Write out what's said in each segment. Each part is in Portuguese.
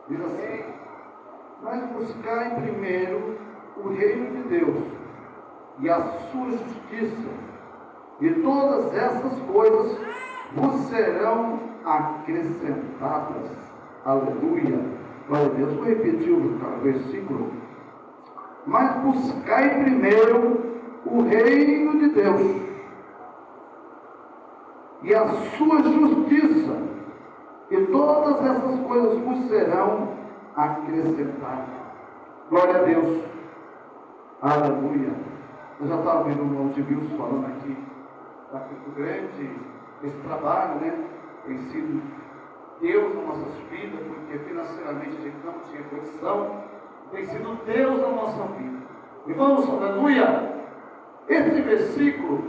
Diz assim: mas buscai primeiro o reino de Deus e a sua justiça, e todas essas coisas vos serão acrescentadas. Aleluia. Glória a Deus. Vou repetir o versículo. Mas buscai primeiro o reino de Deus e a sua justiça, e todas essas coisas vos serão acrescentadas. Glória a Deus. Aleluia. Eu já estava vendo o irmão de Deus falando aqui da Campo Grande, esse trabalho, né? Tem sido Deus nas nossas vidas, porque financeiramente a gente não tinha condição. Tem sido Deus na nossa vida. Irmãos, aleluia. Esse versículo,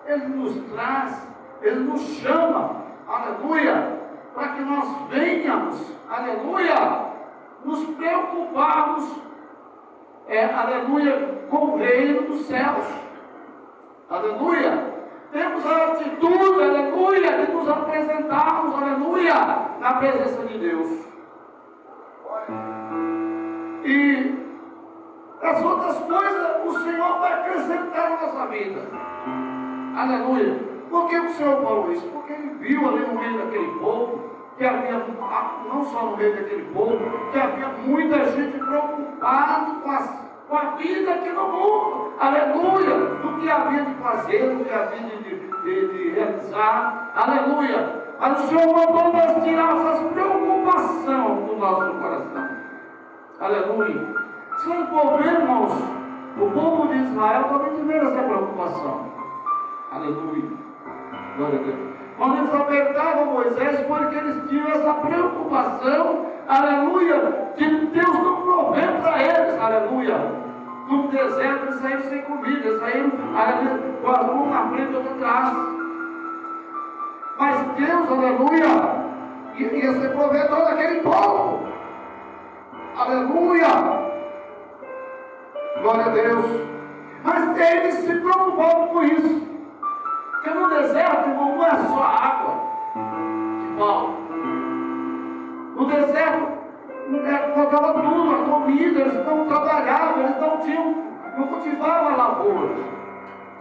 ele nos traz, ele nos chama, aleluia, para que nós venhamos, aleluia, nos preocuparmos, aleluia, com o reino dos céus, aleluia. Temos a atitude, aleluia, de nos apresentarmos, aleluia, na presença de Deus. E as outras coisas o Senhor vai acrescentar na nossa vida. Aleluia. Por que o Senhor falou isso? Porque Ele viu ali no meio daquele povo, que havia, não só no meio daquele povo, que havia muita gente preocupada com a vida aqui no mundo. Aleluia. Do que havia de fazer, do que havia de realizar. Aleluia. Mas o Senhor mandou nós tirar essas preocupações do nosso coração. Aleluia. Se nós for ver, irmãos, o povo de Israel também tiveram essa preocupação. Aleluia. Glória a Deus. Quando eles apertavam Moisés, foi que eles tinham essa preocupação, aleluia, de Deus não prover para eles, aleluia. No deserto eles saíram sem comida, eles saíram com as mãos na frente e outra atrás. Mas Deus, aleluia, ia ser provedor daquele povo. Aleluia. Glória a Deus. Mas eles se preocupavam com isso. Porque no deserto, irmão, não é só água que falta. No deserto, faltava tudo, a comida, eles não trabalhavam, eles não cultivavam a lavoura.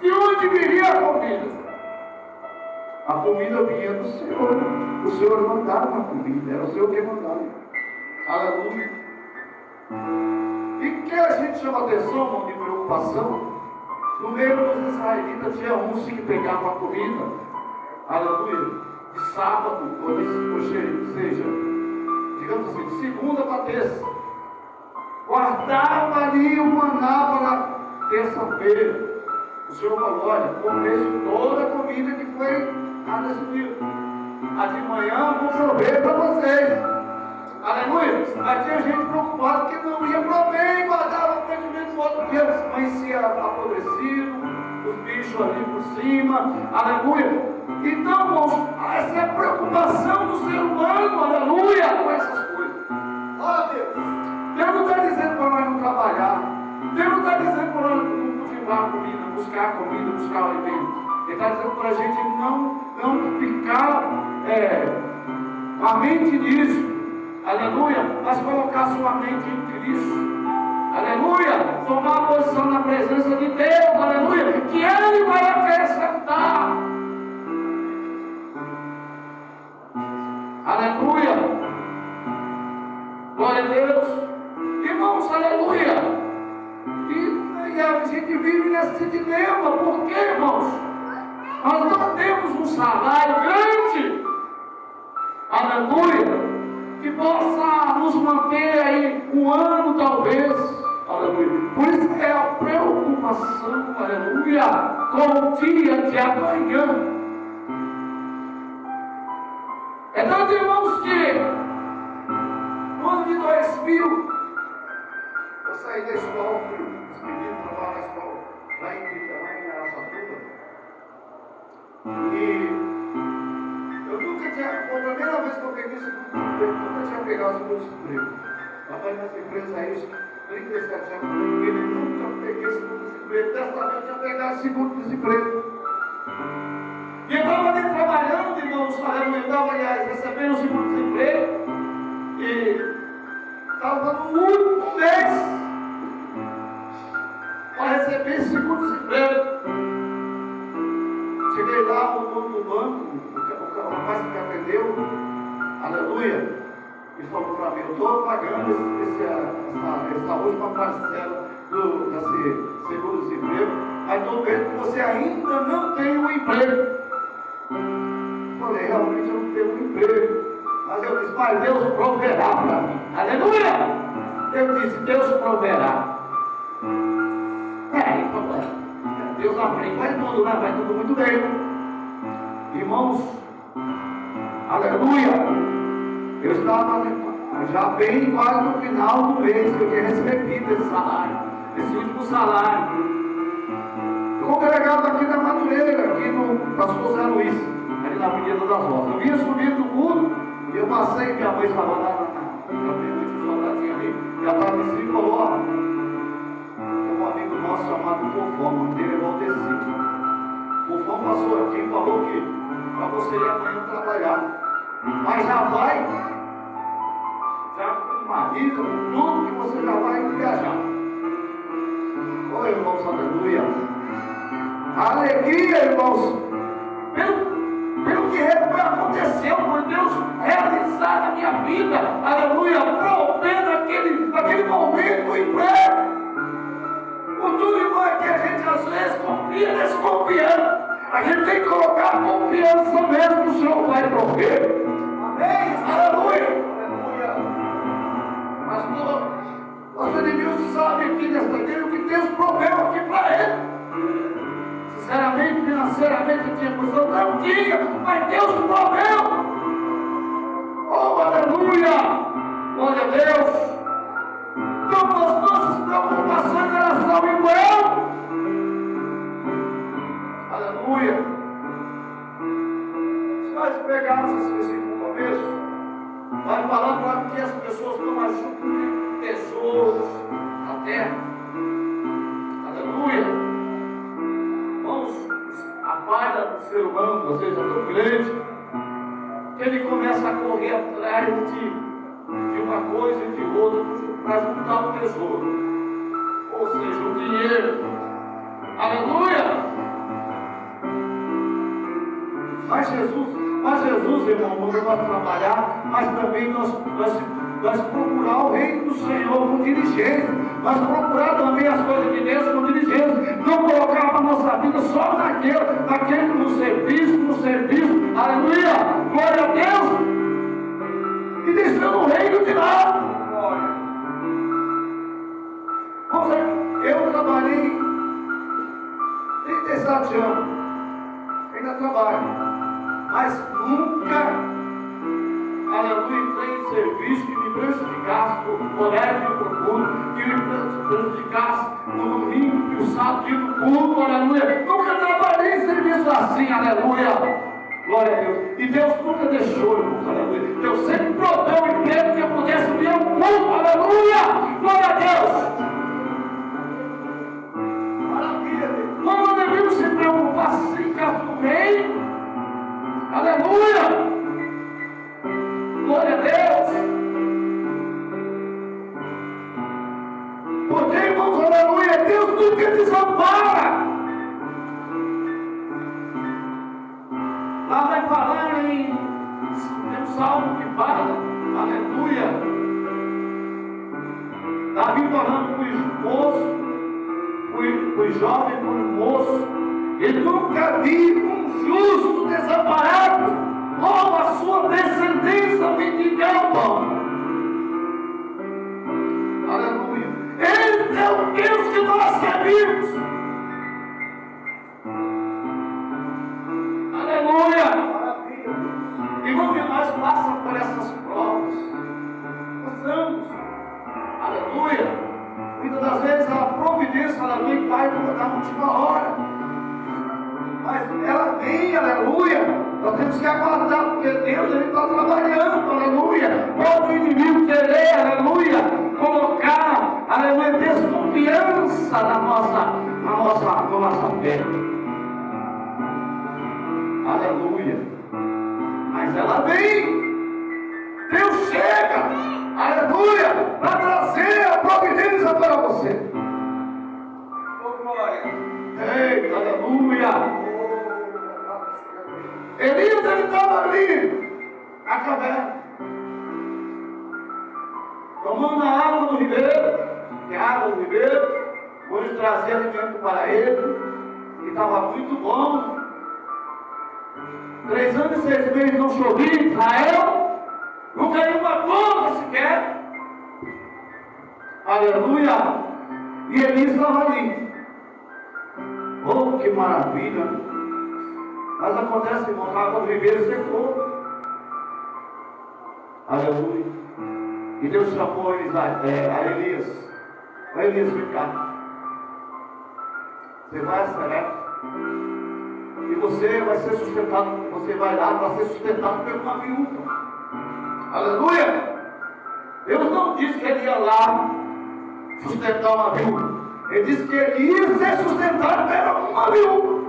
De onde viria a comida? A comida vinha do Senhor. O Senhor mandava a comida, era o Senhor que mandava. Aleluia. E que a gente chama atenção, irmão, de preocupação? No meio dos israelitas tinha uns que pegavam a comida, aleluia, de sábado, ou seja, digamos assim, de segunda para terça. Guardava ali o maná para terça-feira. O Senhor falou: olha, começo toda a comida que foi nesse dia. A de manhã vou prover para vocês. Aleluia. Mas tinha gente preocupada que não ia prover e guardava o prendimento do outro dia. Amanhecia apodrecido, os bichos ali por cima. Aleluia. Então, irmãos, essa é a preocupação do ser humano. Aleluia. Com essas coisas. Ó Deus. Deus não está dizendo para nós não trabalhar. Deus não está dizendo para nós não cultivar a comida, buscar a comida, buscar o alimento. Ele está dizendo para a gente não ficar com a mente nisso. Aleluia, mas colocar sua mente em Cristo. Aleluia, tomar a posição na presença de Deus. Aleluia, que Ele vai acrescentar. Aleluia, glória a Deus. Irmãos, aleluia. E a gente vive nesse dilema. Por quê, irmãos? Nós não temos um salário grande. Aleluia. Que possa nos manter aí um ano, talvez. Aleluia. Por isso é a preocupação, aleluia, com o dia de amanhã. É tanto, irmãos, que no ano de 2000, eu saí da escola, fui despedido, trabalhar na escola, lá em Araçatuba. E eu nunca tinha, foi a primeira vez que eu peguei seguro-desemprego, nunca tinha pegado seguro-desemprego. Trabalhei nessa empresa aí, 37 anos, ele nunca peguei seguro-desemprego. Dessa vez eu tinha pegado seguro-desemprego. E eu estava ali trabalhando, irmãos, eu estava, aliás, recebendo seguro-desemprego. E estava no último mês para receber seguro-desemprego. Cheguei lá no banco, o rapaz que me atendeu, aleluia, e falou para mim: eu estou pagando essa última parcela desse seguro-desemprego, mas estou vendo que você ainda não tem um emprego. Falei: realmente eu não tenho um emprego. Mas eu disse: mas Deus proverá para mim. Aleluia! Eu disse: Deus proverá. Ele falou: Deus na frente vai tudo, né? Vai tudo muito bem. Irmãos, aleluia! Eu estava já bem quase no final do mês que eu tinha recebido esse salário, esse último salário. Eu congregava aqui na Madureira, aqui no Pastor Zé Luiz, ali na Avenida das Rosas. Eu vinha subindo do mundo e eu passei, minha mãe estava lá na última soldadinha ali, e ela estava assim e falou: ó, um amigo nosso chamado Fofão, o nome dele é Valdeci. Fofão passou aqui e falou que para você ir amanhã trabalhar, mas já vai, já com marido, com tudo que você já vai viajar. Oi, irmãos, aleluia. Alegria, irmãos, pelo que aconteceu, por Deus realizar na minha vida, aleluia, prover naquele momento o emprego. O duro, irmão, é que a gente às vezes confia desconfiando. A gente tem que colocar a confiança mesmo que o Senhor vai prover. Amém? Aleluia! Aleluia! Pastor Edmilson sabe aqui nesta igreja o que Deus proveu aqui para ele. Sinceramente, financeiramente, tinha condição? Não tinha, mas Deus proveu. Oh, aleluia! Glória a Deus! Então, as nossas preocupações elas são em vão. Aleluia! Se nós pegarmos esse versículo no começo, vai falar para que as pessoas não ajudem tesouros na terra. Aleluia! Irmãos, a falha do ser humano, ou seja, tão grande, que ele começa a correr atrás de uma coisa e de outra para juntar o tesouro, ou seja, o dinheiro. Aleluia! Mas Jesus, irmão, mandou nós trabalhar, mas também nós procurar o reino do Senhor com diligência, nós procurar também as coisas de Deus com diligência, não colocar a nossa vida só naquele no serviço, aleluia, glória a Deus, e deixando o reino de lado. Eu trabalhei 37 anos, ainda trabalho. Mas nunca, aleluia, entrei em serviço que me prejudicasse o horário de procuro, que me prejudicasse o domingo e o sábado de ir no culto, aleluia. Nunca trabalhei em serviço assim, aleluia. Glória a Deus. E Deus nunca deixou, irmãos, aleluia. Deus sempre proveu o emprego que eu pudesse vir ao culto, aleluia. Glória a Deus. Maravilha, Deus. Nós não devemos se preocupar se ficar no meio. Aleluia! Glória a Deus! Porque, irmãos, aleluia, Deus nunca desampara. Lá vai falar tem um salmo que fala, aleluia, Davi falando para os moços, para os jovens, para o moço: ele nunca viu um justo desamparado, ou a sua descendência mendigar pão. Aleluia. Ele é o Deus que nós servimos. Aleluia. E quando nós passamos por essas provas, passamos. Aleluia. Muitas das vezes a providência, aleluia, vai na última hora. Mas ela vem, aleluia. Nós temos que aguardar, porque Deus está trabalhando, aleluia. Pode o inimigo querer, aleluia, colocar, aleluia, desconfiança na nossa fé. Aleluia. Mas ela vem. Deus chega, aleluia, para você. Eita, aleluia. Elias, ele estava ali na caverna, tomando a água do ribeiro, que é a água do ribeiro, onde trazia alimento para ele, e estava muito bom. 3 anos e 6 meses não chovia em Israel, não caiu uma gota sequer. Aleluia. E Elias estava ali. Oh, que maravilha. Mas acontece, irmão, a água do ribeiro secou. Aleluia. E Deus chamou a Elias. Vai, Elias, vem cá. Você vai a Serepta. E você vai ser sustentado. Você vai lá para ser sustentado por uma viúva. Aleluia. Deus não disse que ele ia lá sustentar uma viúva. Ele disse que ele ia ser sustentado por uma viúva.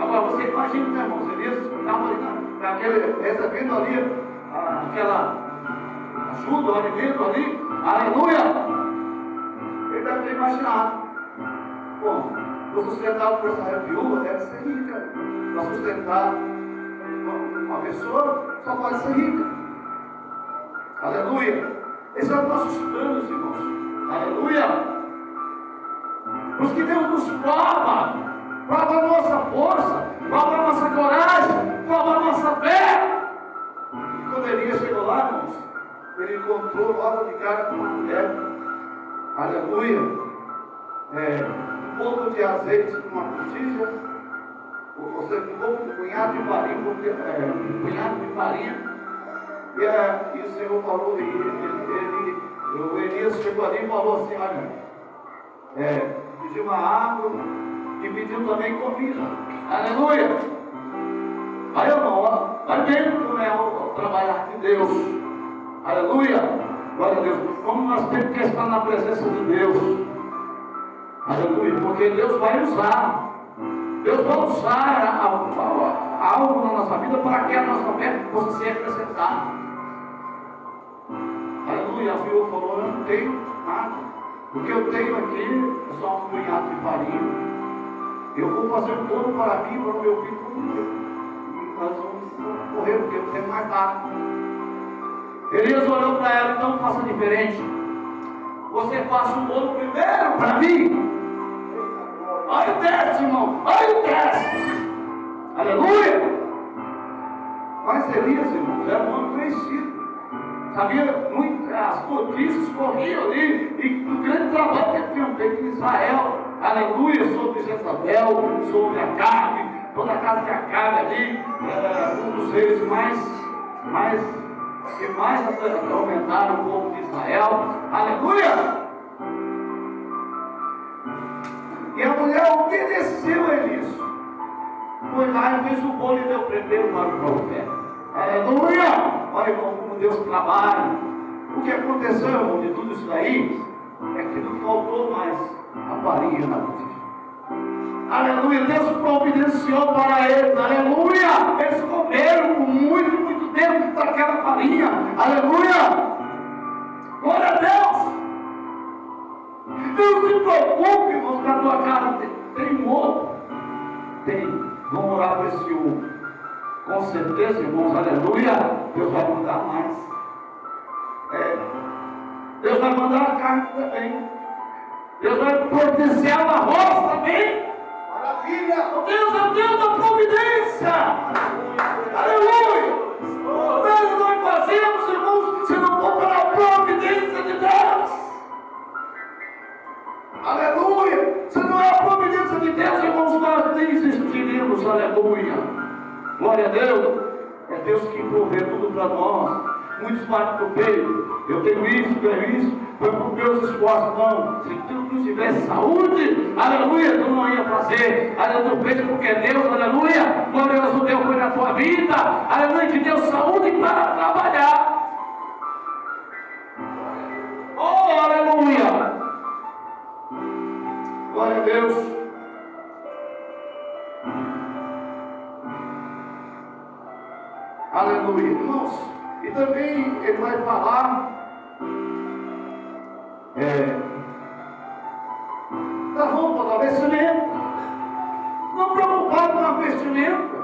Agora você imagina, né, irmãos? Elias estava ali recebendo ali aquela ajuda, o alimento ali. Aleluia! Ele deve ter imaginado. Bom, vou sustentado por essa viúva, deve ser rica. Para sustentar uma pessoa, só pode ser rica. Aleluia! Esses são os nossos planos, irmãos. Aleluia! Os que Deus nos prova a nossa força, prova a nossa coragem, prova a nossa fé. E quando Elias chegou lá, irmãos, ele encontrou logo de cara com uma mulher. Aleluia! Um pouco de azeite numa botija, um pouco de punhado de farinha, um punhado de farinha. E o Senhor falou, o Elias chegou ali e falou assim: olha, pediu uma água e pediu também comida. Aleluia! Aí, irmão, vai vendo como é o trabalhar de Deus. Aleluia! Glória a Deus. Como nós temos que estar na presença de Deus. Aleluia! Porque Deus vai usar. Deus vai usar algo na nossa vida para que a nossa fé possa ser acrescentada. Aleluia! A viúva falou: eu não tenho nada. O que eu tenho aqui é só um punhado de farinha. Eu vou fazer um bolo para mim, para o meu filho comer. Nós vamos correr, porque não tem mais nada. Elias olhou para ela: então faça diferente. Você faça um bolo primeiro para mim. Olha o teste, irmão. Olha o teste. Aleluia. Mas Elias, irmãos, era um homem conhecido. Sabia muito, as notícias corriam ali. E o grande trabalho que ele tinha feito em Israel. Aleluia. Sobre Jezabel, sobre Acabe. Toda a casa de Acabe ali. Um dos reis que mais aumentaram o povo de Israel. Aleluia. E a mulher obedeceu a Elias. Foi lá e fez o bolo e deu primeiro para o profeta. Aleluia! Olha, irmão, como Deus trabalha. O que aconteceu, irmão, de tudo isso daí, é que não faltou mais a farinha na botija. Aleluia! Deus providenciou para eles. Aleluia! Eles comeram por muito tempo daquela farinha. Aleluia! Glória a Deus! Não se preocupe, irmãos, que a tua casa tem um outro. Tem. Vamos orar por esse outro. Com certeza, irmãos, aleluia. Deus vai mandar mais. Deus vai mandar a carne também. Deus vai providenciar o arroz também. Maravilha! Deus é o Deus da providência. Aleluia! Nós não fazemos, irmãos, se não for pela providência de Deus. Aleluia! Se não é a providência de Deus, irmãos, nós nem existiríamos. Aleluia! Glória a Deus! É Deus que provê tudo para nós. Muitos batem no peito: eu tenho isso, foi por meus esforços. Não, se tu não tivesse saúde, aleluia, tu não ia fazer. Aleluia, tu fez porque Deus, aleluia, glorioso Deus foi na tua vida. Aleluia, te deu saúde para trabalhar. Oh, aleluia! Glória a Deus. Aleluia, irmãos. E também ele vai falar da roupa, da vestimenta. Não preocupado com a vestimenta.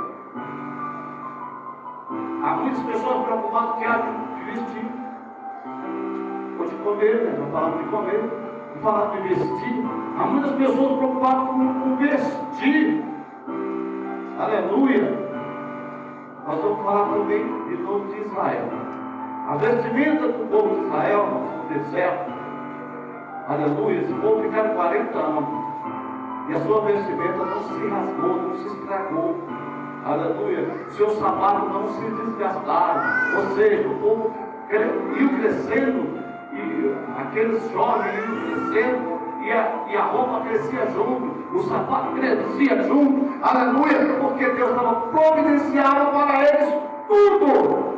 Há muitas pessoas preocupadas que há de vestir. Ou de comer, né? Não falamos de comer, não falamos de vestir. Há muitas pessoas preocupadas com vestir. Aleluia. Nós vamos falar também de novo de Israel. A vestimenta do povo de Israel no deserto. Aleluia. Esse povo ficaram 40 anos. E a sua vestimenta não se rasgou, não se estragou. Aleluia. Seus sapatos não se desgastaram. Ou seja, o povo ia crescendo, e aqueles jovens iam crescendo, e a roupa crescia junto, o sapato crescia junto. Aleluia. Porque Deus estava providenciando para eles tudo.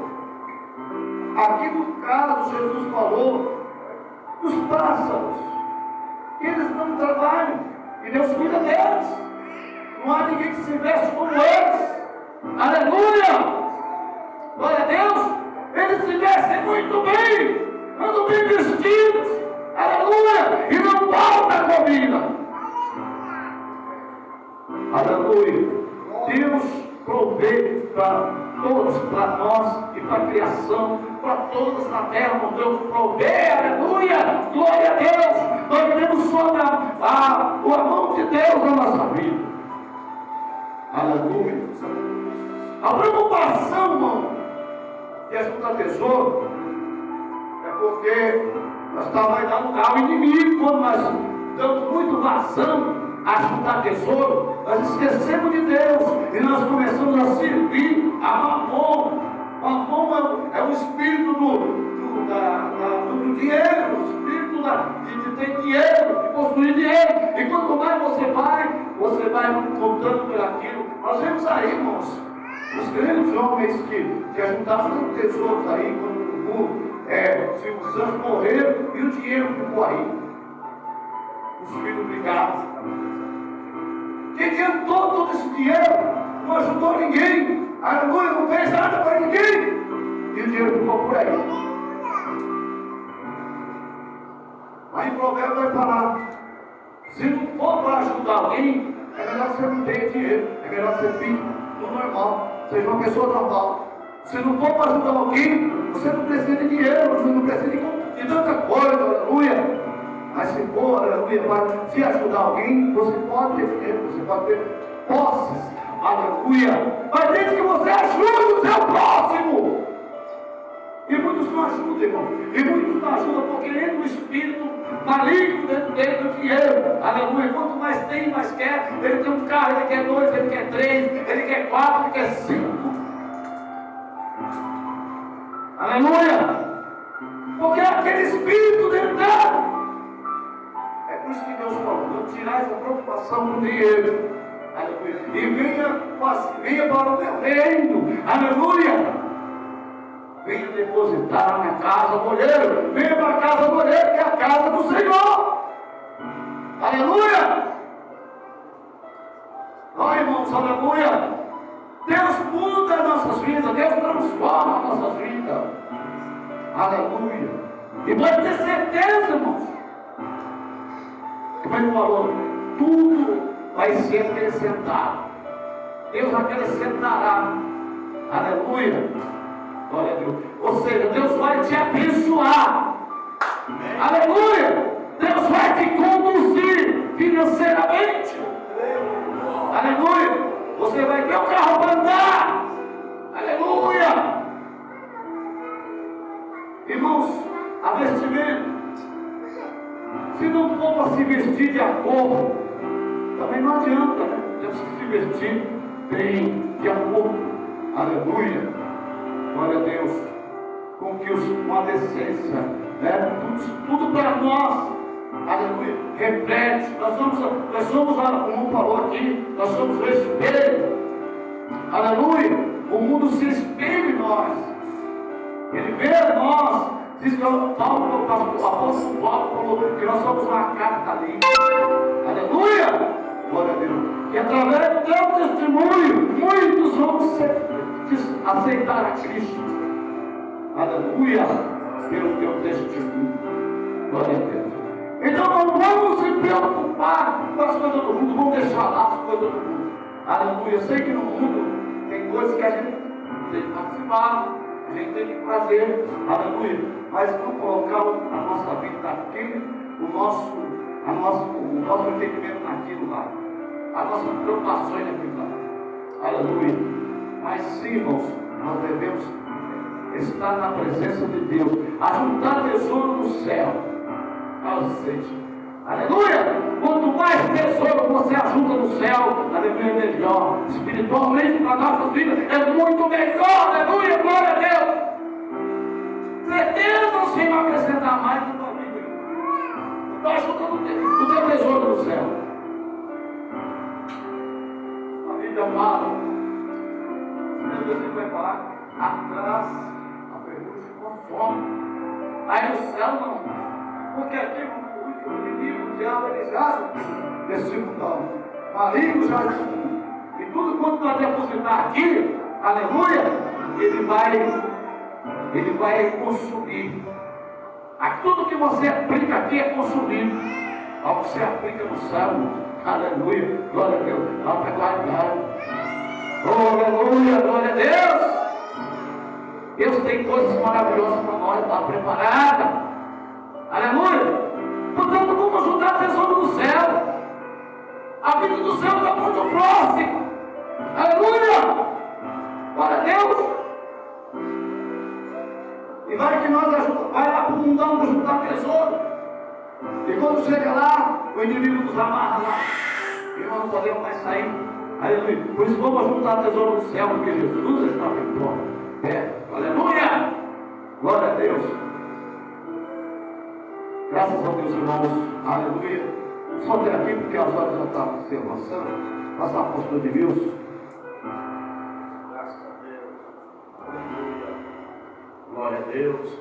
Aqui no caso, Jesus falou dos pássaros, que eles não trabalham, e Deus cuida deles. Não há ninguém que se veste como eles. Aleluia! Glória a Deus! Eles se vestem muito bem, andam bem vestidos. Aleluia! E não falta comida. Aleluia! Deus provê para todos, para nós e para a criação, para todos na terra, Deus provê. Aleluia! Glória a Deus! Nós vemos só a mão de Deus na nossa vida. Aleluia! A preocupação, irmão, que é juntar tesouro, é porque nós estamos aí dando ao inimigo. Quando nós damos muito vazão a juntar tesouro, nós esquecemos de Deus e nós começamos a servir a Mamon. Mamon é o espírito do dinheiro, o espírito de ter dinheiro, de possuir dinheiro. E quanto mais você vai contando por aquilo. Nós vemos aí, irmãos, os grandes homens que ajuntaram tesouros aí, quando o Silvio Santos morreram e o dinheiro ficou aí. Os filhos brigados. Quem adiantou todo esse dinheiro? Não ajudou ninguém. Aleluia, não fez nada para ninguém. E o dinheiro ficou por aí. Aí o provérbio vai falar: se não for para ajudar alguém, é melhor você não ter dinheiro. É melhor você vir no normal. Seja uma pessoa normal. Se não for para ajudar alguém, você não precisa de dinheiro, você não precisa de tanta coisa, aleluia. Mas se for, aleluia, para se ajudar alguém, você pode ter dinheiro, você pode ter posses, aleluia. Mas desde que você ajude o seu próximo. E muitos não ajudam, irmão. E muitos não ajudam porque entra o espírito maligno dentro dele do dinheiro. Aleluia. Quanto mais tem, mais quer. Ele tem um carro, ele quer 2, ele quer 3, ele quer 4, ele quer 5. Aleluia. Porque é aquele espírito dentro dele. É por isso que Deus falou: não tirar essa preocupação do dinheiro. Aleluia. E venha para o meu reino. Aleluia. Venha depositar na minha casa do olheiro. Venha para a casa do olheiro, que é a casa do Senhor. Aleluia. Ó, irmãos, aleluia. Deus muda as nossas vidas. Deus transforma as nossas vidas. Aleluia. E pode ter certeza, irmãos. Como ele falou, tudo vai ser acrescentado. Deus acrescentará. Aleluia. Glória a Deus. Ou seja, Deus vai te abençoar. Amém. Aleluia. Deus vai te conduzir financeiramente. Aleluia. Você vai ter um carro para andar. Aleluia. Irmãos, a vestimenta, se não for para se vestir de acordo, também não adianta, né? Temos que se vestir bem, de acordo. Aleluia. Glória a Deus, com a decência, né? Tudo para nós, aleluia, reflete. Nós somos, como falou aqui, nós somos o espelho, aleluia. O mundo se espelha em nós, ele vê nós. Diz que o apóstolo Paulo falou que nós somos uma carta ali, aleluia. Glória a Deus. E através do teu testemunho, muitos vão aceitar a Cristo. Aleluia. Pelo teu testemunho. Glória a Deus. Então não vamos se preocupar com as coisas do mundo, vamos deixar lá as coisas do mundo. Aleluia. Eu sei que no mundo tem coisas que a gente tem que participar, a gente tem que fazer, aleluia. Mas vamos colocar a nossa vida naquilo, o nosso entendimento naquilo lá, as nossas preocupações naquilo lá. Aleluia. Mas sim, irmãos, nós devemos estar na presença de Deus, ajuntar tesouro no céu. Aleluia! Quanto mais tesouro você ajuda no céu, aleluia, é melhor. Espiritualmente para nossas vidas é muito melhor. Aleluia, glória a Deus. Certeza você vai acrescentar mais na tua vida. Então ajuda o teu tesouro no céu. A Bíblia fala, você vai falar atrás, a pergunta com fome. Aí no céu não. Porque aqui o inimigo, o diabo, ele já versículo maligno já e tudo quanto nós depositar aqui, aleluia, ele vai consumir. Tudo que você aplica aqui é consumido. Ao que você aplica no céu, aleluia, glória a Deus, lá para guardar. Oh, aleluia, glória a Deus. Deus tem coisas maravilhosas para nós, está preparada. Aleluia! Portanto, vamos ajudar tesouro do céu. A vida do céu está muito próxima. Aleluia! Glória a Deus! E vai que nós ajudamos, vai lá para o mundão ajudar tesouro. E quando chega lá, o inimigo nos amarra lá. E nós não podemos mais sair. Aleluia! Por isso vamos ajudar tesouro do céu, porque Jesus está bem pronto. Aleluia! Glória a Deus! Graças a Deus, irmãos, aleluia. Só até aqui, porque as horas já estavam se avançando. Passar a postura de Wilson. Graças a Deus, aleluia. Glória a Deus.